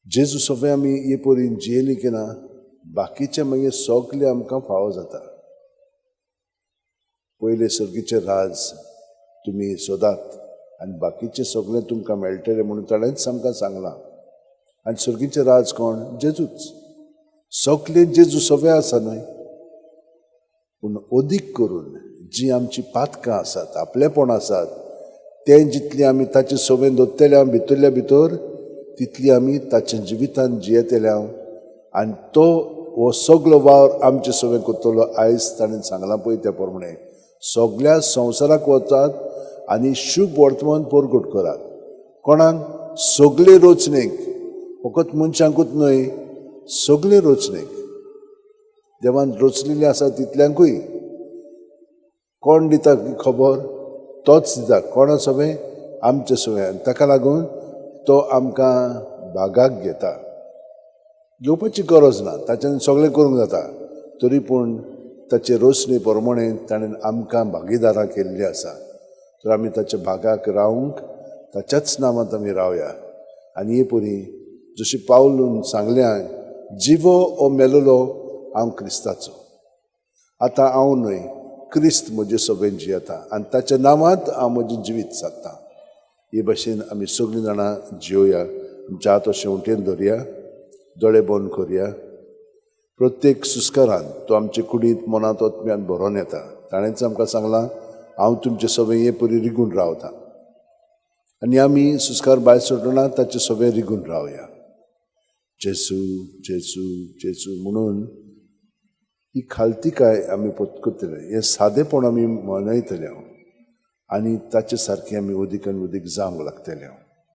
जेजू सगळे आमी हे परीन जियेली की ना बाकीचे मागीर सगळे आमकां फावो जाता. पयले सर्गीचे राज तुमी सोदात आनी बाकीचे सगळे तुमकां मेळटले म्हणून ताणेंच आमकां सांगलां. आनी सर्गीचे राज कोण? जेजूच. सगळे जेजू सगळे आसा न्हय, पूण अदीक करून जी आमची पातकां आसात, आपलेपण आसात, तें जितली आमी ताचे सवेन दोत्तेल्या भितरल्या भितर तितली आमी ताच्या जिवितान जियेतेल्या आनी तो हो सगळो वावर आमचे सवेन करतलो. आयज ताणें सांगलां पळय त्या प्रमाणे सगळ्या संवसाराक वचात आनी शुभ वर्तमान परगट करात. कोणाक? सगळे रचनेक, फकत मनशांकूच न्हय, सगळे रचनेक. देवान रचलेले आसा तितल्यांकूय कोण दिता खबर? तोच दिता. कोणा सवें? आमचे सवें. ताका लागून तो आमकां भागाक घेता. घेवपाची गरज ना, ताच्यान सगळें करूंक जाता. तरी पूण ताचे रचने प्रमाणे ताणें आमकां भागीदारां केल्लीं आसा. तर आमी ताच्या भागाक रावंक ताच्याच नांवांत आमी रावया. आनी हे परी जशें पावलून सांगलें, जिवो ओ मेलोलो हांव क्रिस्ताचो. आतां हांव न्हय, क्रिस्त म्हजे सवेन जियेता आनी ताच्या नांवांत हांव म्हजें जिवीत सादतां. हे भाशेन आमी सगळीं जाणां जियोया. आमच्या हात शेवटेन धरया, दोळे बंद करया. प्रत्येक सुस्कारान तो आमचे कुडींत मनांत ओतम्यान भरोन येता. ताणेंच आमकां सांगलां, हांव तुमचे सवें हे परी रिगून रावतां. आनी आमी सुस्कार भायर सरतना ताचे सवें रिगून रावया. जेजू जेजू जेजू म्हणून ही खालतीकाय आमी पत्करतले, हे सादेपण आमी मनयतले आनी ताचे सारकें आमी उदीक आनी उदीक जावंक लागतले.